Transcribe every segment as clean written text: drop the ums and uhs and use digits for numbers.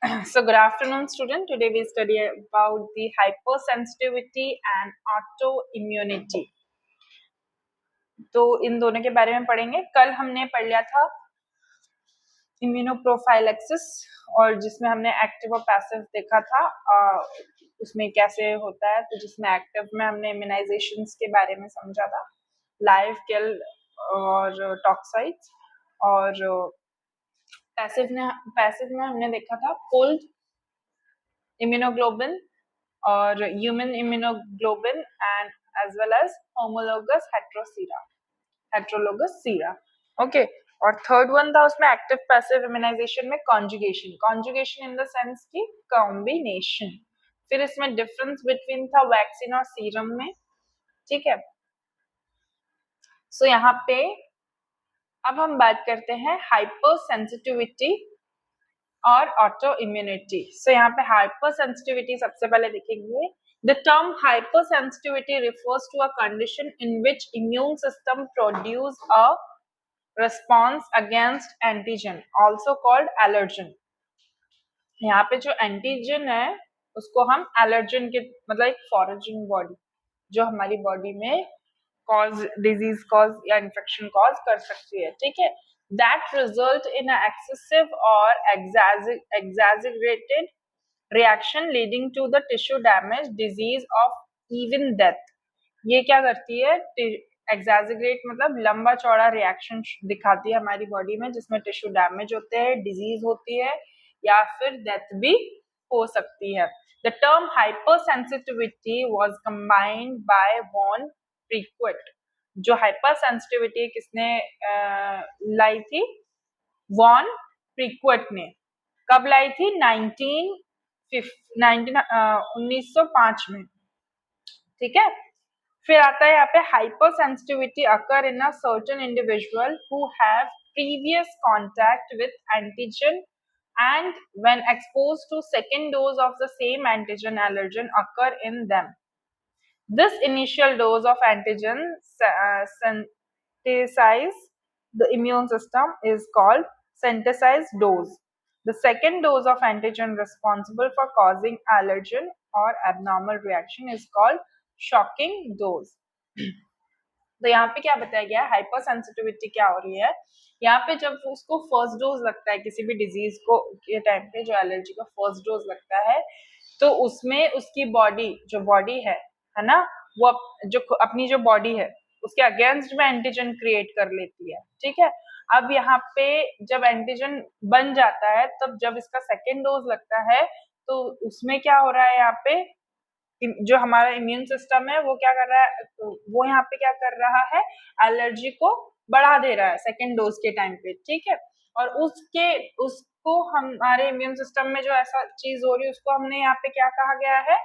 So good afternoon, student. Today we study about the hypersensitivity and autoimmunity. तो इन दोनों के बारे में पढ़ेंगे. कल हमने पढ़ लिया था इम्यूनोप्रोफाइलेक्सिस और जिसमें हमने एक्टिव और पैसिव देखा था. उसमें कैसे होता है. तो जिसमें एक्टिव में हमने इम्यूनाइजेशंस के बारे में समझा था, लाइव किल और टॉक्साइड्स, और पैसिव में हमने देखा था कोल्ड इम्यूनोग्लोबिन और human immunoglobin and as well as homologous heterologous sera. Okay. और थर्ड वन था उसमें एक्टिव पैसिव इम्यूनाइजेशन में कॉन्जुगेशन इन द सेंस की कॉम्बिनेशन. फिर इसमें डिफरेंस बिटवीन था वैक्सीन और सीरम में. ठीक है. सो यहाँ पे अब हम बात करते हैं हाइपर सेंसिटिविटी और ऑटो इम्यूनिटी. सो यहाँ पे हाइपर सेंसिटिविटी सबसे पहले देखेंगे. The term hypersensitivity refers to a condition in which immune system produce a response against antigen, also called allergen. यहाँ पे जो एंटीजन है उसको हम एलर्जन के मतलब एक फॉरेन बॉडी जो हमारी बॉडी में डिजीज कॉज या इन्फेक्शन कॉज कर सकती है. ठीक है. That result in an excessive or exaggerated reaction leading to the tissue damage, disease of even death. ये क्या करती है. एग्जैजरेट मतलब लंबा चौड़ा रिएक्शन दिखाती है हमारी बॉडी में जिसमें टिश्यू डैमेज होते हैं, डिजीज होती है या फिर डेथ भी हो सकती है. The term hypersensitivity was combined by von Pirquet. जो हाइपर सेंसिटिविटी किसने लाई थी. वॉन प्रीक्विट ने. कब लाई थी. 1905 में. ठीक है. फिर आता है यहाँ पे hyper sensitivity occur in a certain individual who have previous contact with antigen and when exposed to second dose of the same antigen allergen occur in them. This initial dose of antigen synthesize the immune system is called synthesized dose. The second dose of antigen responsible for causing allergen or abnormal reaction is called shocking dose. तो यहाँ पे क्या बताया गया है. Hyper sensitivity क्या हो रही है. यहाँ पे जब उसको फर्स्ट डोज लगता है किसी भी डिजीज को के टाइम पे, जो एलर्जी का फर्स्ट डोज लगता है, तो उसमें उसकी बॉडी जो बॉडी है ना, वो जो अपनी जो बॉडी है उसके अगेंस्ट में एंटीजन क्रिएट कर लेती है. ठीक है. अब यहाँ पे जब एंटीजन बन जाता है तब जब इसका सेकेंड डोज लगता है तो उसमें क्या हो रहा है. यहाँ पे जो हमारा इम्यून सिस्टम है वो क्या कर रहा है. वो यहाँ पे क्या कर रहा है. एलर्जी को बढ़ा दे रहा है सेकेंड डोज के टाइम पे. ठीक है. और उसको हमारे इम्यून सिस्टम में जो ऐसा चीज हो रही है उसको हमने यहाँ पे क्या कहा गया है.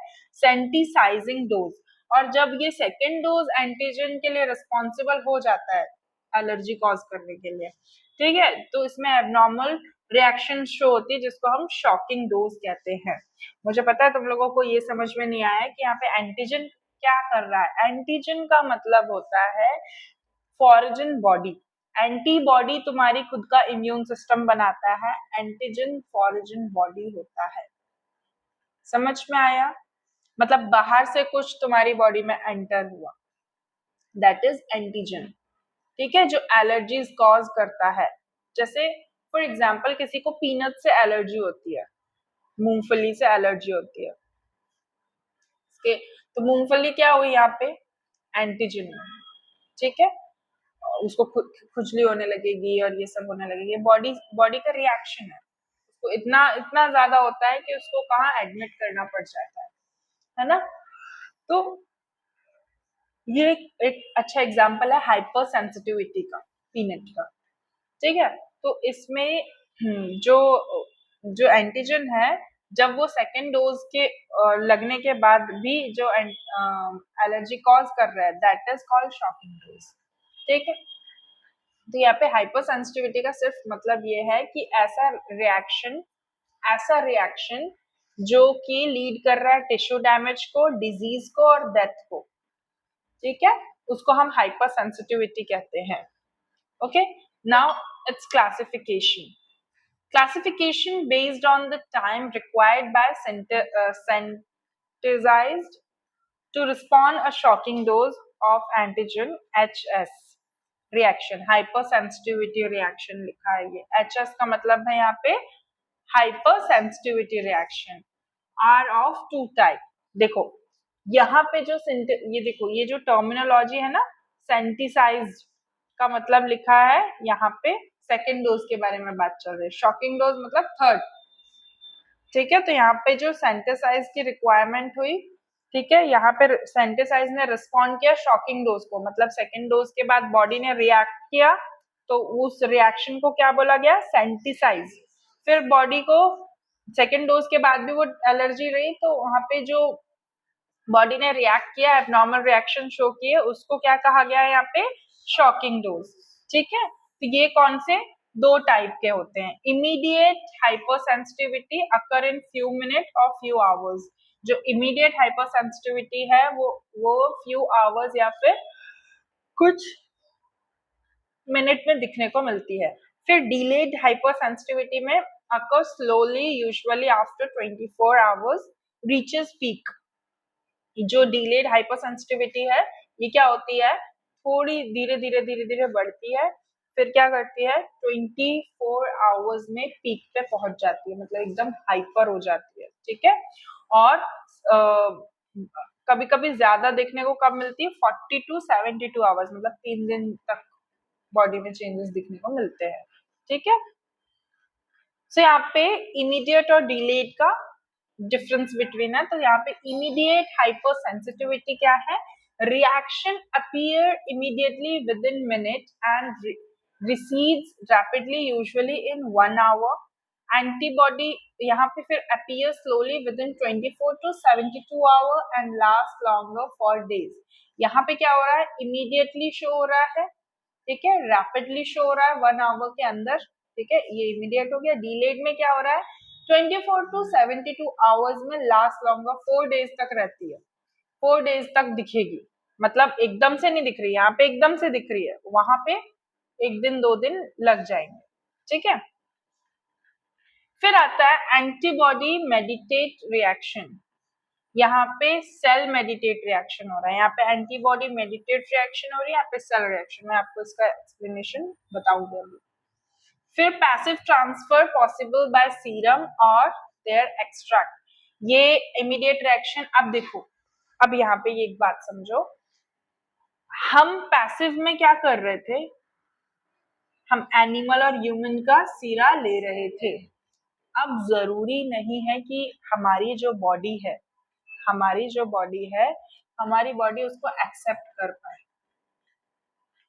सेंटिसाइजिंग डोज. और जब ये सेकेंड डोज एंटीजन के लिए रिस्पॉन्सिबल हो जाता है एलर्जी कॉज करने के लिए, ठीक है, तो इसमें एबनॉर्मल रिएक्शन शो होती है जिसको हम शॉकिंग डोज कहते हैं. मुझे पता है तुम लोगों को ये समझ में नहीं आया कि यहाँ पे एंटीजन क्या कर रहा है. एंटीजन का मतलब होता है फॉरेन बॉडी. एंटीबॉडी तुम्हारी खुद का इम्यून सिस्टम बनाता है. एंटीजन फॉरेन बॉडी होता है. समझ में आया. मतलब बाहर से कुछ तुम्हारी बॉडी में एंटर हुआ, दैट इज एंटीजन. ठीक है. जो एलर्जीज कॉज करता है. जैसे फॉर एग्जाम्पल किसी को पीनट से एलर्जी होती है, मूंगफली से एलर्जी होती है. तो मूंगफली क्या हुई यहाँ पे. एंटीजन. ठीक है. उसको खुजली होने लगेगी और ये सब होने लगेगी. बॉडी का रिएक्शन है. उसको इतना ज्यादा होता है कि उसको कहाँ एडमिट करना पड़ जाता है ना. तो ये एक अच्छा एग्जाम्पल है हाइपर सेंसिटिविटी का, पीनट का. ठीक है. तो इसमें जो एंटीजन है जब वो सेकेंड डोज के लगने के बाद भी जो एलर्जी कॉज कर रहा है, that is called shocking dose. ठीक है. तो यहाँ पे हाइपर सेंसिटिविटी का सिर्फ मतलब ये है कि ऐसा रिएक्शन जो कि लीड कर रहा है टिश्यू डैमेज को, डिजीज को और डेथ को. ठीक है. उसको हम हाइपर सेंसिटिविटी कहते हैं. Okay. Now it's classification. Classification based on the time required by synthesized to respond a shocking dose of antigen HS reaction, hypersensitivity reaction लिखा है ये। HS का मतलब है यहाँ पे hypersensitivity reaction are of two type। देखो यहाँ पे जो ये देखो ये जो टर्मिनोलॉजी है ना, सेंटिसाइज्ड का मतलब लिखा है यहाँ पे सेकेंड डोज के बारे में बात चल रही है, शॉकिंग डोज मतलब थर्ड। ठीक है, तो यहाँ पे जो सेंटिसाइज की रिक्वायरमेंट हुई, ठीक है, यहाँ पे सेंटिसाइज ने रिस्पॉन्ड किया शॉकिंग डोज को, मतलब सेकेंड डोज के बाद बॉडी ने रिएक्ट किया, तो उस रिएक्शन को क्या बोला गया, सेंटिसाइज। फिर बॉडी को सेकेंड डोज के बाद भी वो एलर्जी रही, तो वहां पे जो बॉडी ने रिएक्ट किया, एबनॉर्मल रिएक्शन शो किए, उसको क्या कहा गया है यहाँ पे, शॉकिंग डोज। ठीक है, तो ये कौन से दो टाइप के होते हैं, immediate hypersensitivity occur in few minute और फ्यू आवर्स। जो इमीडिएट हाइपरसेंसिटिविटी है वो फ्यू आवर्स या फिर कुछ मिनट में दिखने को मिलती है। फिर डिलेड हाइपरसेंसिटिविटी में occur slowly, usually after 24 hours, reaches peak. जो डिलेड हाइपरसेंसिटिविटी है ये क्या होती है, थोड़ी धीरे धीरे बढ़ती है, फिर क्या करती है 24 आवर्स में पीक पे पहुंच जाती है, मतलब एकदम हाइपर हो जाती है। ठीक है, और कभी कभी ज्यादा देखने को कब मिलती है, 40 to 72 आवर्स, मतलब 3 दिन तक बॉडी में चेंजेस दिखने को मिलते हैं। ठीक है, सो यहाँ पे इमीडिएट और डिलेड का डिफरेंस बिटवीन है। तो यहाँ पे इमीडिएट हाइपरसेंसिटिविटी क्या है, reaction appear immediately within minute and recedes rapidly usually in 1 hour. Antibody यहाँ पे फिर appear slowly within 24 to 72 hour and last longer for days. यहाँ पे क्या हो रहा है, इमीडिएटली शो हो रहा है, ठीक है, रैपिडली शो हो रहा है 1 आवर के अंदर। ठीक है, ये इमीडिएट हो गया। डिलेड में क्या हो रहा है, 24 to 72 आवर्स में, लास्ट लॉन्गर 4 डेज तक रहती है, 4 डेज तक दिखेगी, मतलब एकदम से नहीं दिख रही, यहाँ पे एकदम से दिख रही है, वहां पे 1 दिन 2 दिन लग जाएंगे। ठीक है, फिर आता है एंटीबॉडी मेडिटेट रिएक्शन। यहाँ पे सेल मेडिटेट रिएक्शन हो रहा है, यहाँ पे एंटीबॉडी मेडिटेट रिएक्शन हो रही है, यहाँ पे सेल रिएक्शन। मैं आपको इसका एक्सप्लेनेशन बताऊंगी अभी। फिर passive transfer possible by serum और देयर एक्सट्रैक्ट, ये इमीडिएट रिएक्शन। अब देखो, अब यहाँ पे ये एक बात समझो, हम पैसिव में क्या कर रहे थे, हम एनिमल और ह्यूमन का सीरा ले रहे थे। अब जरूरी नहीं है कि हमारी जो बॉडी है, हमारी जो बॉडी है, हमारी बॉडी उसको एक्सेप्ट कर पाए,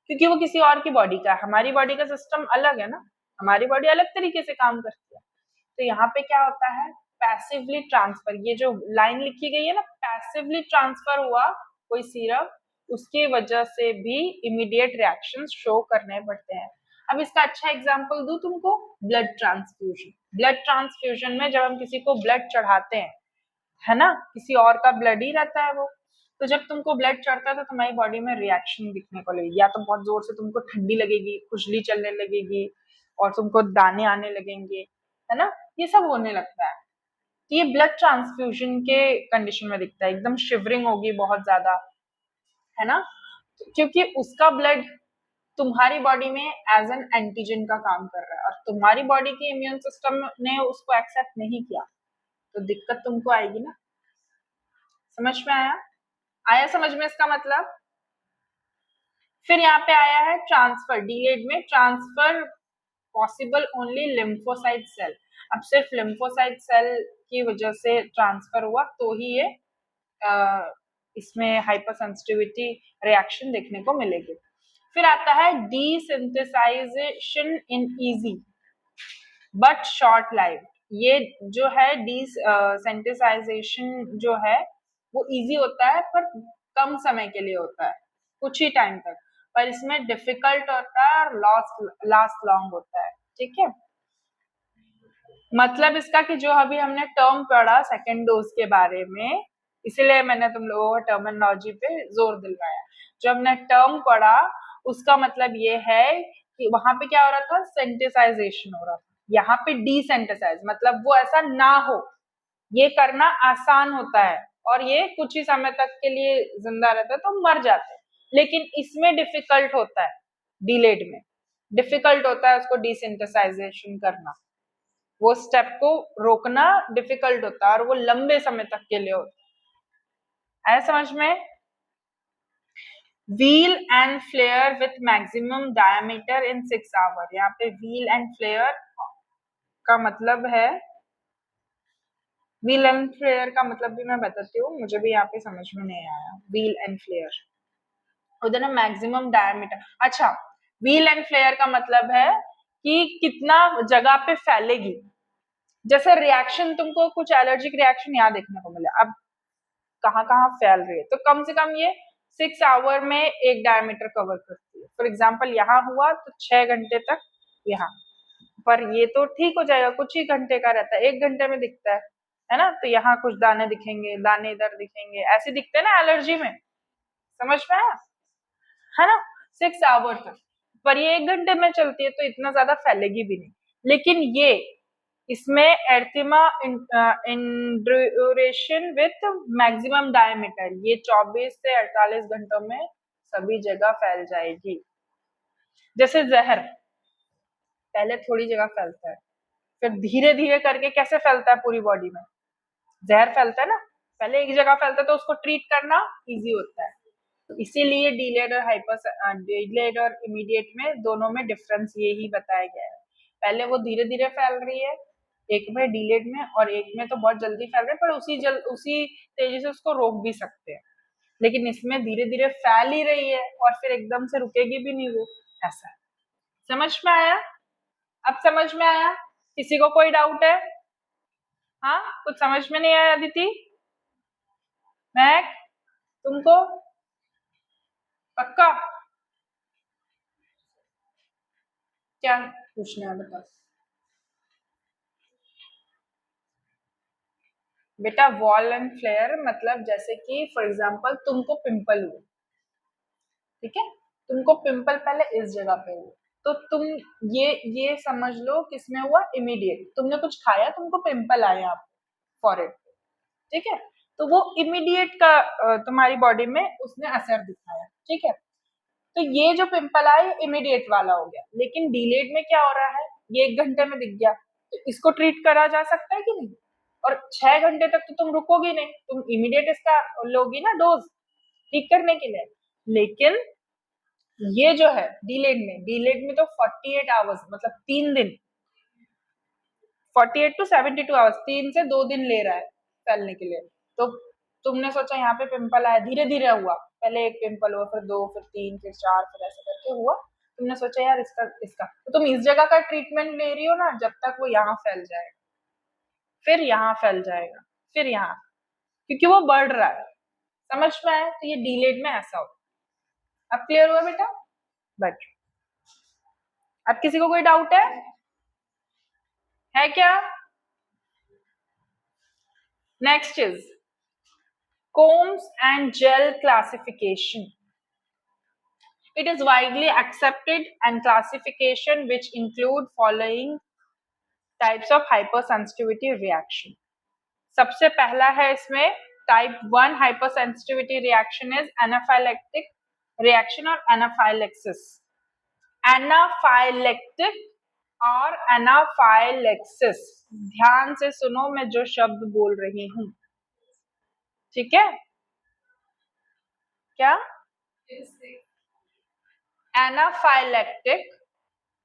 क्योंकि वो किसी और की बॉडी का है। हमारी बॉडी का सिस्टम अलग है ना, हमारी बॉडी अलग तरीके से काम करती है। तो यहाँ पे क्या होता है, पैसिवली ट्रांसफर, ये जो लाइन लिखी गई है ना, पैसिवली ट्रांसफर हुआ कोई सीरम, उसकी वजह से भी इमीडिएट रिएक्शन शो करने पड़ते हैं। अब इसका अच्छा एग्जांपल दूं तुमको, ब्लड ट्रांसफ्यूजन। ब्लड ट्रांसफ्यूजन में जब हम किसी को ब्लड चढ़ाते हैं, है ना, किसी और का ब्लड ही रहता है वो, तो जब तुमको ब्लड चढ़ता है तो तुम्हारी बॉडी में रिएक्शन दिखने को लगेगी, या तो बहुत जोर से तुमको ठंडी लगेगी, खुजली चलने लगेगी, और तुमको दाने आने लगेंगे, है ना, ये सब होने लगता है। ये ब्लड ट्रांसफ्यूजन के कंडीशन में दिखता है, एकदम शिवरिंग होगी बहुत ज्यादा, है ना, क्योंकि उसका ब्लड तुम्हारी बॉडी में एज एन एंटीजन का काम कर रहा है, और तुम्हारी बॉडी की इम्यून सिस्टम ने उसको एक्सेप्ट नहीं किया, तो दिक्कत तुमको आएगी ना। समझ में आया, आया समझ में इसका मतलब। फिर यहाँ पे आया है ट्रांसफर, डिलेड में transfer possible only lymphocyte cell. अब सिर्फ लिम्फोसाइट सेल की वजह से ट्रांसफर हुआ तो ही ये इसमें हाइपरसेंसिटिविटी रिएक्शन देखने को मिलेगी। फिर आता है desensitisation in easy but short life. ये जो है डीसिंथेसाइजेशन जो है वो इजी होता है पर कम समय के लिए होता है, कुछ ही टाइम तक, पर इसमें डिफिकल्ट होता है और लास्ट लॉन्ग होता है। ठीक है, मतलब इसका कि जो अभी हमने टर्म पढ़ा सेकेंड डोज के बारे में, इसीलिए मैंने तुम लोगों को टर्मिनोलॉजी पे जोर दिलवाया। जो हमने टर्म पढ़ा उसका मतलब ये है कि वहां पे क्या हो रहा था, सेंटिसाइजेशन हो रहा था, यहाँ पे डिसिंथेसाइज मतलब वो ऐसा ना हो, ये करना आसान होता है और ये कुछ ही समय तक के लिए जिंदा रहता है तो मर जाते हैं, लेकिन इसमें डिफिकल्ट होता है, डिलेड में डिफिकल्ट होता है उसको डिसिंथेसाइजेशन करना, वो स्टेप को रोकना डिफिकल्ट होता है और वो लंबे समय तक के लिए होता है। समझ में? Wheal and flare with maximum diameter in 6 hour. यहाँ पे व्हील एंड फ्लेयर का मतलब है, व्हील एंड फ्लेयर का मतलब भी मैं बताती हूँ, मुझे भी यहाँ पे समझ में नहीं आया। व्हील एंड फ्लेयर उधर ना मैक्सिमम डायमीटर, अच्छा व्हील एंड फ्लेयर का मतलब है कि कितना जगह पे फैलेगी। जैसे रिएक्शन, तुमको कुछ एलर्जिक रिएक्शन यहाँ देखने को मिले, अब कहाँ कहाँ फैल रही है, तो कम से कम ये 6 आवर में एक डायमीटर कवर करती है। फॉर एग्जाम्पल यहाँ हुआ तो 6 घंटे तक यहाँ, पर ये तो ठीक हो जाएगा, कुछ ही घंटे का रहता है, 1 घंटे में दिखता है ना, तो यहाँ कुछ दाने दिखेंगे, दाने इधर दिखेंगे, ऐसे दिखते हैं ना एलर्जी में, समझ में आया है ना, 6 आवर तक। पर ये 1 घंटे में चलती है तो इतना ज्यादा फैलेगी भी नहीं, लेकिन ये इसमें एर्थीमा इंड्यूरेशन विथ मैक्सिमम डायमीटर, ये 24 से 48 घंटों में सभी जगह फैल जाएगी। जैसे जहर पहले थोड़ी जगह फैलता है, फिर धीरे धीरे करके कैसे फैलता है पूरी बॉडी में, जहर फैलता है ना, पहले एक जगह फैलता है तो उसको ट्रीट करना इजी होता है। इसीलिए डिलेड और हाइपर डिलेड और इमीडिएट में दोनों में डिफरेंस यही बताया गया है। पहले वो धीरे धीरे फैल रही है एक में, डिलेड में, और एक में तो बहुत जल्दी फैल रही है, पर उसी तेजी से उसको रोक भी सकते हैं, लेकिन इसमें धीरे धीरे फैल ही रही है और फिर एकदम से रुकेगी भी नहीं वो, ऐसा है। समझ में आया? अब समझ में आया? किसी को कोई डाउट है? हाँ, कुछ समझ में नहीं आया अदिति? महक, तुमको पक्का? क्या पूछना है बताओ। बेटा वॉल एंड फ्लेयर मतलब जैसे कि फॉर एग्जांपल तुमको पिंपल हुआ, ठीक है, तुमको पिंपल पहले इस जगह पे हुआ, तो तुम ये समझ लो किसमें हुआ, इमीडिएट, तुमने कुछ खाया तुमको पिंपल आया आपको फॉरहेड पे, ठीक है, तो वो इमीडिएट का तुम्हारी बॉडी में उसने असर दिखाया, ठीक है, तो ये जो पिंपल आया इमीडिएट वाला हो गया, लेकिन डिलेड में क्या हो रहा है, ये 1 घंटे में दिख गया, तो इसको ट्रीट करा जा सकता है कि नहीं, और 6 घंटे तक तो तुम रुकोगी नहीं, तुम इमीडिएट इसका लोगी ना डोज ठीक करने के लिए, लेकिन ये जो है डिलेड में तो 48 आवर्स मतलब 3 दिन, 48 to 72 आवर्स, 3 से 2 दिन ले रहा है फैलने के लिए। तो तुमने सोचा यहाँ पे पिंपल आया, धीरे धीरे हुआ, पहले एक पिंपल हुआ, फिर 2, फिर 3, फिर 4, फिर ऐसे करके हुआ, तुमने सोचा यार इसका तो तुम इस जगह का ट्रीटमेंट ले रही हो ना, जब तक वो यहाँ फैल जाएगा, फिर यहाँ फैल जाएगा, फिर यहाँ, क्योंकि वो बढ़ रहा है। समझ में आया? तो ये डिलेड में ऐसा होता है। अब क्लियर हुआ बेटा? बट अब किसी को कोई डाउट है क्या? Next is combs and gel classification. It is widely accepted and classification which include following types of hypersensitivity reaction. सबसे पहला है इसमें type 1 hypersensitivity reaction is anaphylactic reaction और anaphylaxis. Anaphylactic और anaphylaxis, ध्यान से सुनो मैं जो शब्द बोल रही हूँ, ठीक है? क्या? एनाफाइलेक्टिक,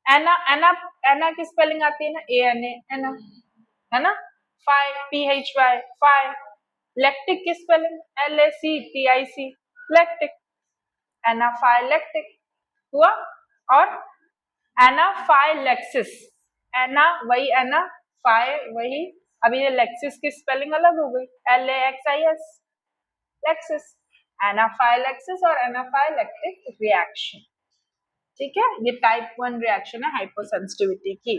एना एना एना की स्पेलिंग आती है ना, ए एन ए, एना, है ना, phy P H Y phy, lactic की spelling L A C T I C, lactic, anaphylactic हुआ, और एनाफाइलेक्सिस, एना वही एना, फाइ वही, अभी ये लेक्सिस की स्पेलिंग अलग हो गई, L A x I S, Lexus, anaphylaxis और एनाफाइलेक्टिक रिएक्शन, ठीक है, ये टाइप 1 रिएक्शन है हाइपरसेंसिटिविटी की।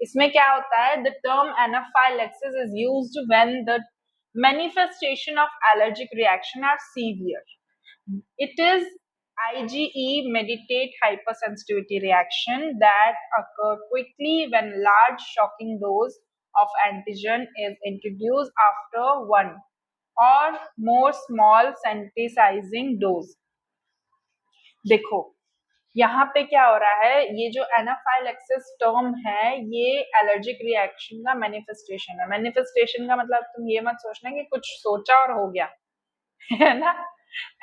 इसमें क्या होता है, the term anaphylaxis is used when the manifestation of allergic reaction are severe, it is IgE mediate hypersensitivity reaction that occur quickly when large shocking dose of antigen is introduced after one or more small sensitizing dose. देखो यहाँ पे क्या हो रहा है, ये जो anaphylaxis term है ये एलर्जिक रिएक्शन का मैनिफेस्टेशन है। मैनिफेस्टेशन का मतलब तुम ये मत सोचना कि कुछ सोचा और हो गया है ना,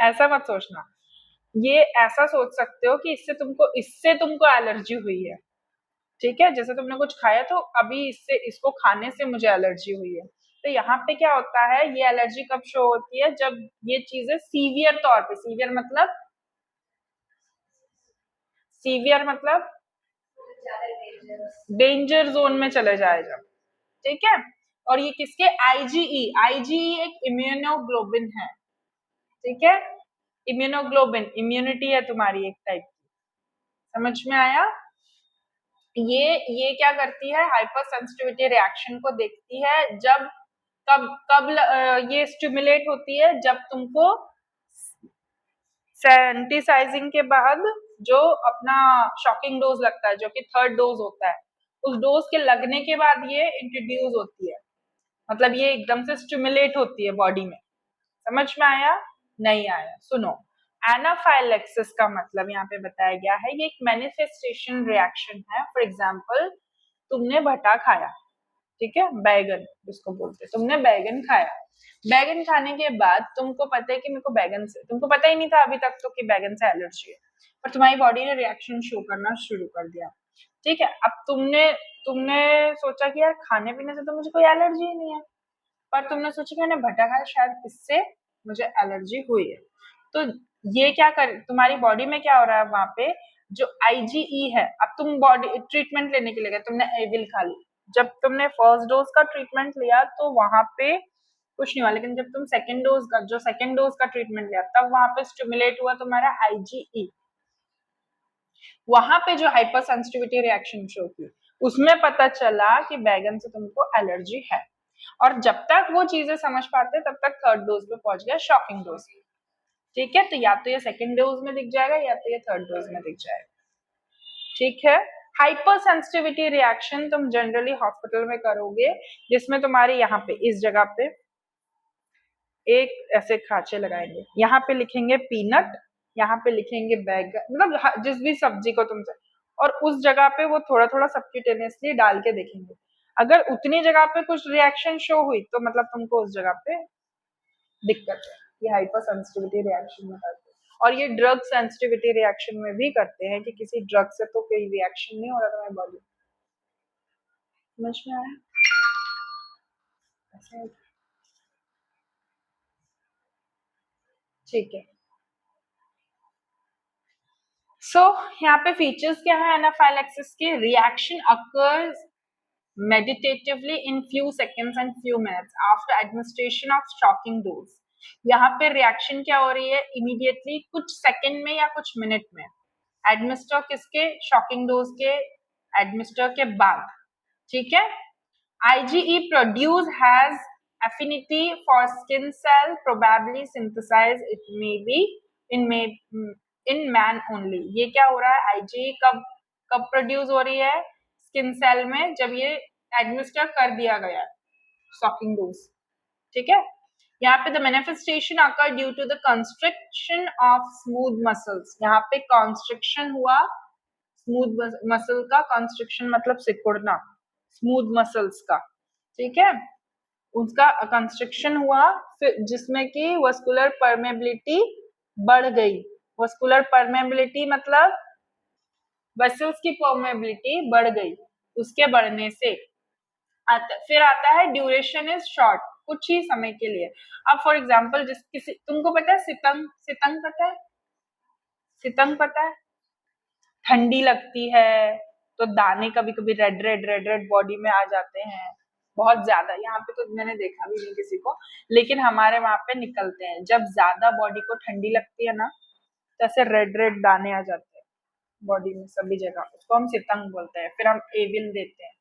ऐसा मत सोचना। ये ऐसा सोच सकते हो कि इससे तुमको एलर्जी हुई है, ठीक है, जैसे तुमने कुछ खाया तो अभी इसको खाने से मुझे एलर्जी हुई है। तो यहाँ पे क्या होता है, ये एलर्जी कब शो होती है, जब ये चीजें सीवियर तौर पे, सीवियर मतलब डेंजर जोन में चले जाए जब, ठीक है। और ये किसके, आईजीई एक इम्यूनोग्लोबिन है, ठीक है, इम्यूनोग्लोबिन इम्यूनिटी है तुम्हारी एक टाइप की, समझ में आया। ये क्या करती है, हाइपर सेंसिटिविटी रिएक्शन को देखती है जब कब कब ये स्टिमुलेट होती है जब तुमको सेंटिसाइजिंग के बाद जो अपना शॉकिंग डोज लगता है, जो कि थर्ड डोज होता है, उस डोज के लगने के बाद ये इंट्रोड्यूस होती है, मतलब ये एकदम से स्टिमुलेट होती है बॉडी में। समझ में आया, नहीं आया, सुनो। एनाफाइलैक्सिस का मतलब यहाँ पे बताया गया है, ये एक मैनिफेस्टेशन रिएक्शन है। फॉर एग्जाम्पल तुमने भटा खाया, ठीक है, बैगन जिसको बोलते हैं, तुमने बैगन खाया, बैगन खाने के बाद तुमको पता है कि मेरे को बैगन से, तुमको पता ही नहीं था अभी तक तो कि बैगन से एलर्जी है, पर तुम्हारी बॉडी ने रिएक्शन शो करना शुरू कर दिया, ठीक है। अब तुमने तुमने सोचा कि यार खाने पीने से तो मुझे कोई एलर्जी ही नहीं है, पर तुमने सोचा कि मैंने भटा खाया, शायद इससे मुझे एलर्जी हुई है। तो ये क्या कर, तुम्हारी बॉडी में क्या हो रहा है, वहां पे जो आईजीई है, अब तुम बॉडी ट्रीटमेंट लेने के लिए गए, तुमने एविल खा ली, जब तुमने फर्स्ट डोज का ट्रीटमेंट लिया तो वहां पे कुछ नहीं हुआ, लेकिन जब तुम सेकेंड डोज का ट्रीटमेंट लिया तब वहां पे स्टिमुलेट हुआ तुम्हारा आईजीई, वहां पे जो हाइपर सेंसिटिविटी रिएक्शन शो की, उसमें पता चला कि बैगन से तुमको एलर्जी है। और जब तक वो चीजें समझ पाते तब तक थर्ड डोज पे पहुंच गया, शॉकिंग डोज, ठीक है। तो या तो ये सेकेंड डोज में दिख जाएगा या तो ये थर्ड डोज में दिख जाएगा, ठीक है। हाइपर सेंसिटिविटी रिएक्शन तुम जनरली हॉस्पिटल में करोगे, जिसमें तुम्हारे यहाँ पे इस जगह पे एक ऐसे खांचे लगाएंगे, यहाँ पे लिखेंगे पीनट, यहाँ पे लिखेंगे बैगन, मतलब जिस भी सब्जी को तुम, और उस जगह पे वो थोड़ा थोड़ा सबक्यूटेनियसली डाल के देखेंगे, अगर उतनी जगह पे कुछ रिएक्शन शो हुई तो मतलब तुमको उस जगह पे दिक्कत है, ये हाइपर सेंसिटिविटी रिएक्शन में करते हैं। और ये ड्रग सेंसिटिविटी रिएक्शन में भी करते हैं कि किसी ड्रग से तो कोई रिएक्शन नहीं हो रहा तुम्हारी बॉडी, समझ में आया, ठीक है। सो यहाँ पे फीचर्स क्या है एनाफाइलैक्सिस के, reaction occurs meditatively in few seconds and few minutes after administration of shocking dose। यहाँ पे रिएक्शन क्या हो रही है, इमीडिएटली कुछ सेकंड में या कुछ मिनट में, एडमिनिस्टर किसके, शॉकिंग डोज के एडमिनिस्टर के बाद, ठीक है। IgE produce has affinity for skin cell, probably synthesized it may be in man only। ये क्या हो रहा है, IgE कब कब प्रोड्यूस हो रही है, स्किन सेल में, जब ये एडमिनिस्टर कर दिया गया शॉकिंग डोज, ठीक है। यहाँ पे the manifestation occur due to the construction of smooth muscles, यहाँ पे कॉन्स्ट्रक्शन हुआ स्मूथ मसल का, कंस्ट्रक्शन मतलब सिकुड़ना, स्मूथ मसल्स का, ठीक है, उसका कंस्ट्रक्शन हुआ, फिर जिसमें कि वस्कुलर परमेबिलिटी बढ़ गई, वस्कुलर परमेबिलिटी मतलब वेसल्स की परमेबिलिटी बढ़ गई, उसके बढ़ने से फिर आता है ड्यूरेशन इज शॉर्ट, कुछ ही समय के लिए। अब फॉर एग्जांपल जिस किसी, तुमको पता है सितंग, सितंग पता है, सितंग पता है, ठंडी लगती है तो दाने कभी कभी रेड रेड बॉडी में आ जाते हैं, बहुत ज्यादा, यहाँ पे तो मैंने देखा भी नहीं किसी को, लेकिन हमारे वहां पे निकलते हैं, जब ज्यादा बॉडी को ठंडी लगती है ना तो ऐसे रेड दाने आ जाते हैं बॉडी में सभी जगह, उसको हम सितंग बोलते हैं। फिर हम एविल देते हैं,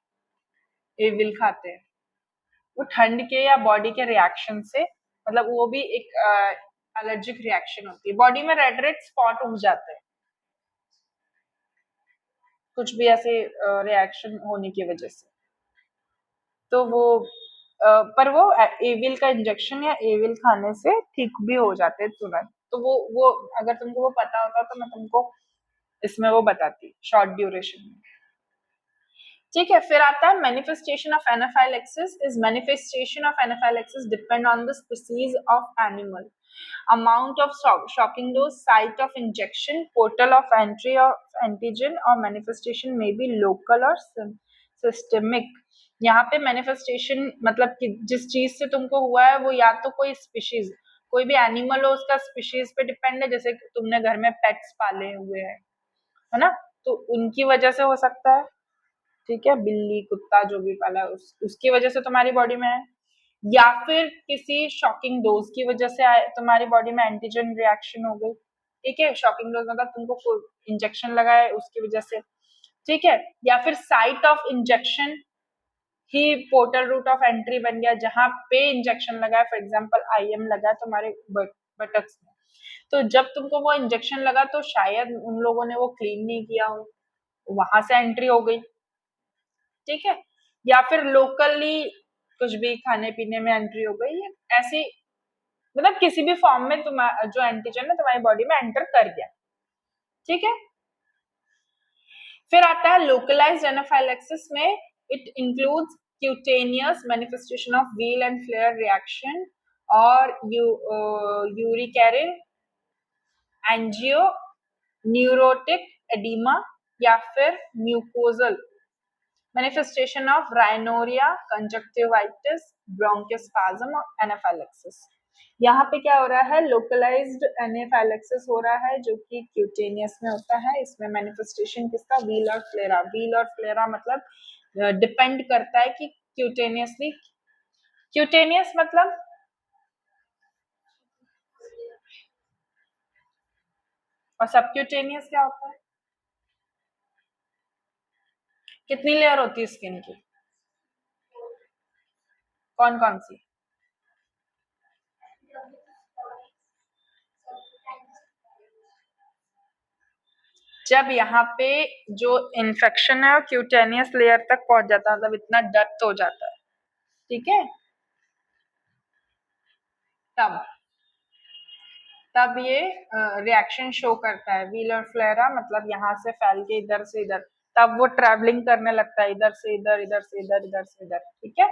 एविल खाते हैं, वो ठंड के या बॉडी के रिएक्शन से, मतलब वो भी एक एलर्जिक रिएक्शन होती है, बॉडी में रेड रेड स्पॉट उग जाते हैं कुछ भी ऐसे रिएक्शन होने की वजह से। तो वो पर वो एविल का इंजेक्शन या एविल खाने से ठीक भी हो जाते हैं तुरंत। तो वो अगर तुमको वो पता होता तो मैं तुमको इसमें वो बताती शॉर्ट ड्यूरेशन में। ठीक है, फिर आता है manifestation of anaphylaxis. Is manifestation of anaphylaxis depend on the species of animal, amount of shocking dose, site of injection, portal of entry of antigen, or manifestation may be local or systemic। यहाँ पे manifestation मतलब कि जिस चीज से तुमको हुआ है वो या तो कोई स्पीशीज, कोई भी एनिमल हो उसका स्पीशीज पे डिपेंड है, जैसे तुमने घर में पेट्स पाले हुए हैं, है ना, तो उनकी वजह से हो सकता है। ठीक है, बिल्ली कुत्ता जो भी पाला है उसकी वजह से तुम्हारी बॉडी में है, या फिर किसी शॉकिंग डोज की वजह से तुम्हारी बॉडी में एंटीजन रिएक्शन हो गई। ठीक है, शॉकिंग डोज मतलब तुमको इंजेक्शन लगा है उसकी वजह से। ठीक है, या फिर साइट ऑफ इंजेक्शन ही पोर्टल रूट ऑफ एंट्री बन गया, जहां पे इंजेक्शन लगा है, फॉर एग्जांपल आईएम लगा है तुम्हारे बटक्स में, तो जब तुमको वो इंजेक्शन लगा तो शायद उन लोगों ने वो क्लीन नहीं किया हो, वहां से एंट्री हो गई। ठीक है, या फिर लोकली कुछ भी खाने पीने में एंट्री हो गई, ऐसी मतलब किसी भी फॉर्म में तुम्हारा जो एंटीजन है तुम्हारी बॉडी में एंटर कर गया। ठीक है, फिर आता है लोकलाइज्ड एनाफाइलेक्सिस में it includes cutaneous manifestation of wheal and flare reaction और यूरिकैरिन एंजियो न्यूरोटिक एडिमा, या फिर mucosal manifestation of rhinorrhea, conjunctivitis, bronchospasm और एनाफाइलेक्सिस। यहाँ पे क्या हो रहा है, लोकलाइज्ड एनाफाइलेक्सिस हो रहा है जो कि क्यूटेनियस में होता है। इसमें मैनिफेस्टेशन किसका, व्हील और फ्लेरा। व्हील और फ्लेरा मतलब डिपेंड करता है कि क्यूटेनियसली, क्यूटेनियस मतलब और सबक्यूटेनियस क्या होता है, कितनी लेयर होती है स्किन की, कौन कौन सी? जब यहाँ पे जो इन्फेक्शन है वो क्यूटेनियस लेयर तक पहुंच जाता है, मतलब इतना डेप्थ हो जाता है। ठीक है, तब तब ये रिएक्शन शो करता है। व्हील और फ्लेरा मतलब यहाँ से फैल के इधर से इधर, तब वो ट्रैवलिंग करने लगता है इधर से इधर, इधर से इधर, इधर से इधर। ठीक है,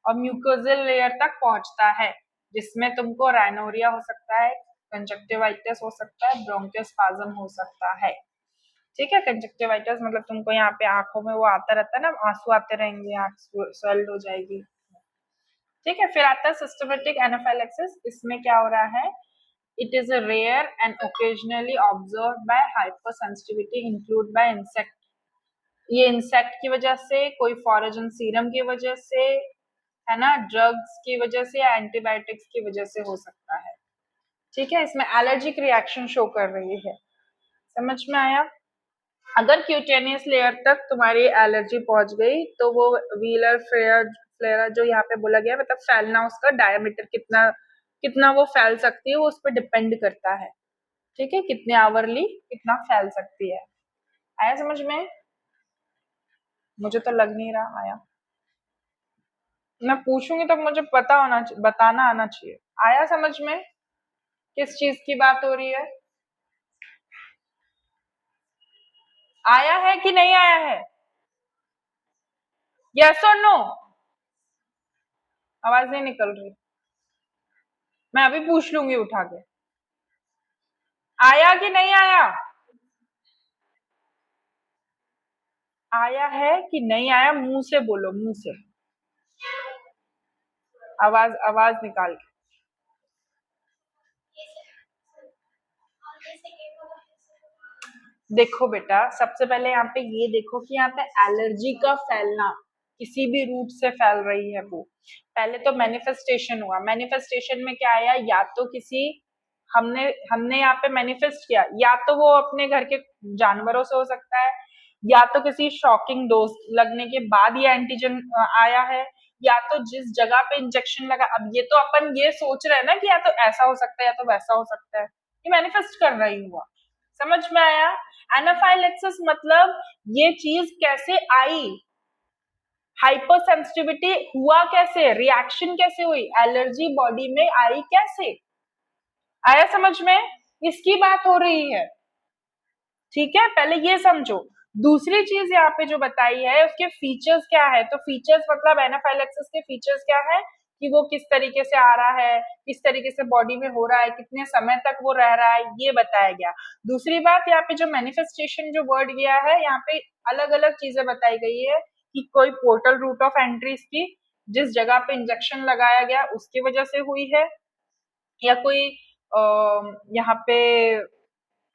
और म्यूकोजल लेयर तक पहुंचता है जिसमें तुमको राइनोरिया हो सकता है, कंजक्टिवाइटिस हो सकता है, ब्रोंकोस्पाज्म हो सकता है। ठीक है, कंजक्टिवाइटिस मतलब तुमको यहाँ पे आंखों में वो आता रहता है ना, आंसू आते रहेंगे, आंख स्वेल्ड हो जाएगी। ठीक है, फिर आता है सिस्टमेटिक एनाफाइलेक्सिस। इसमें क्या हो रहा है, it is a rare and occasionally observed by hypersensitivity include by insect। ये इंसेक्ट की वजह से, कोई फॉरेजन सीरम की वजह से, है ना, ड्रग्स की वजह से या एंटीबायोटिक्स की वजह से हो सकता है। ठीक है, इसमें एलर्जिक रिएक्शन शो कर रही है। समझ में आया? अगर क्यूटेनियस लेयर तक तुम्हारी एलर्जी पहुंच गई तो वो व्हीलर फ्लेयर जो यहाँ पे बोला गया मतलब फैलना, उसका डायमीटर कितना कितना वो फैल सकती है वो उस पर डिपेंड करता है। ठीक है, कितने आवरली कितना फैल सकती है। आया समझ में? मुझे तो लग नहीं रहा आया, मैं पूछूंगी तो मुझे पता होना, बताना आना चाहिए। आया समझ में किस चीज की बात हो रही है? आया है कि नहीं आया है? यस और नो? आवाज नहीं निकल रही, मैं अभी पूछ लूंगी उठा के। आया कि नहीं आया? आया है कि नहीं आया, मुंह से बोलो, मुंह से आवाज आवाज निकाल के। देखो बेटा, सबसे पहले यहाँ पे ये देखो कि यहाँ पे एलर्जी का फैलना किसी भी रूट से फैल रही है वो। पहले तो मैनिफेस्टेशन हुआ, मैनिफेस्टेशन में क्या आया, या तो किसी हमने हमने यहाँ पे मैनिफेस्ट किया, या तो वो अपने घर के जानवरों से हो सकता है, या तो किसी शॉकिंग डोज लगने के बाद ये एंटीजन आया है, या तो जिस जगह पे इंजेक्शन लगा, अब ये तो अपन ये सोच रहे हैं ना कि या तो ऐसा हो सकता है या तो वैसा हो सकता है, ये मैनिफेस्ट कर रही हुआ। समझ में आया? एनाफाइलेक्सिस मतलब ये चीज कैसे आई, हाइपर सेंसिटिविटी हुआ कैसे, रिएक्शन कैसे हुई, एलर्जी बॉडी में आई कैसे, आया समझ में? इसकी बात हो रही है। ठीक है, पहले ये समझो। दूसरी चीज यहाँ पे जो बताई है उसके फीचर्स क्या है, तो फीचर्स मतलब एनाफाइलेक्सिस के फीचर्स क्या है कि वो किस तरीके से आ रहा है, किस तरीके से बॉडी में हो रहा है, कितने समय तक वो रह रहा है, ये बताया गया। दूसरी बात यहाँ पे जो मैनिफेस्टेशन जो वर्ड गया है यहाँ पे अलग अलग चीजें बताई गई है कि कोई पोर्टल रूट ऑफ एंट्रीज की जिस जगह पे इंजेक्शन लगाया गया उसकी वजह से हुई है, या कोई यहाँ पे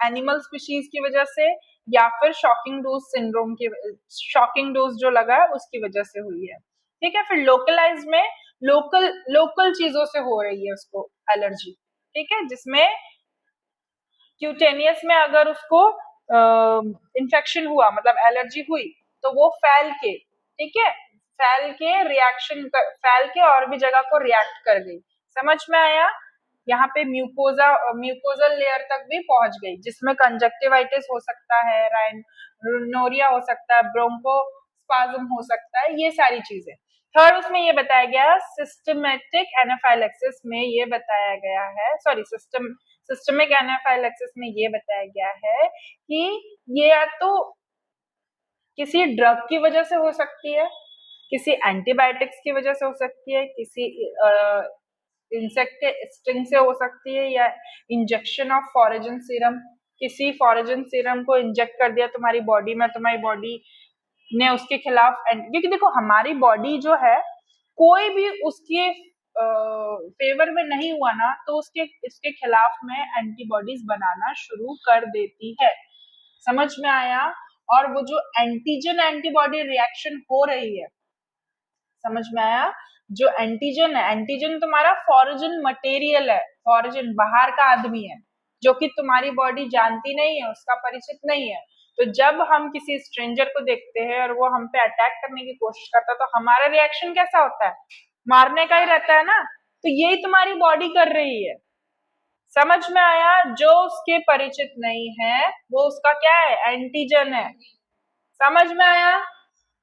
एनिमल स्पीशीज की वजह से, या फिर शॉकिंग डोज सिंड्रोम की, शॉकिंग डोज जो लगा है उसकी वजह से हुई है। ठीक है, फिर लोकलाइज में लोकल लोकल चीजों से हो रही है उसको एलर्जी। ठीक है, जिसमें क्यूटेनियस में अगर उसको इन्फेक्शन हुआ मतलब एलर्जी हुई तो वो फैल के, ठीक है, फैल के फैल के और भी जगह को रिएक्ट कर गई। समझ में आया? यहाँ पे म्यूकोजल लेयर तक भी पहुंच गई, जिसमें कंजक्टिवाइटिस हो सकता है, राइनोरिया हो सकता है, ब्रोंकोस्पाज्म हो सकता है, ये सारी चीजें। थर्ड उसमें ये बताया गया सिस्टमेटिक एनाफाइलेक्सिस में ये बताया गया है, सॉरी सिस्टमिक एनाफाइलेक्सिस में ये बताया गया है कि ये या तो किसी ड्रग की वजह से हो सकती है, किसी एंटीबायोटिक्स की वजह से हो सकती है, किसी इंसेक्ट के स्टिंग से हो सकती है, या इंजेक्शन ऑफ फॉरेजन सीरम, किसी फॉरेजन सीरम को इंजेक्ट कर दिया तुम्हारी बॉडी में, तुम्हारी बॉडी ने उसके खिलाफ, क्योंकि देखो हमारी बॉडी जो है कोई भी उसके फेवर में नहीं हुआ ना तो उसके इसके खिलाफ में एंटीबॉडीज बनाना शुरू कर देती है। समझ में आया? और वो जो एंटीजन एंटीबॉडी रिएक्शन हो रही है, समझ में आया? जो एंटीजन है, एंटीजन तुम्हारा फॉरिजन मटेरियल है, फॉरिजन बाहर का आदमी है जो कि तुम्हारी बॉडी जानती नहीं है, उसका परिचित नहीं है। तो जब हम किसी स्ट्रेंजर को देखते हैं और वो हम पे अटैक करने की कोशिश करता है तो हमारा रिएक्शन कैसा होता है? मारने का ही रहता है ना। तो यही तुम्हारी बॉडी कर रही है। समझ में आया? जो उसके परिचित नहीं है वो उसका क्या है? एंटीजन है। समझ में आया?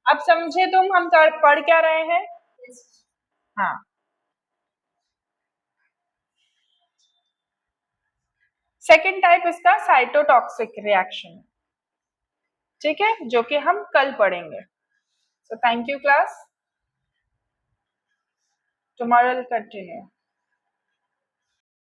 अब समझे तुम हम पढ़ क्या रहे हैं? हाँ, सेकेंड टाइप इसका साइटोटॉक्सिक रिएक्शन, ठीक है, जो कि हम कल पढ़ेंगे। So thank you class, tomorrow will continue.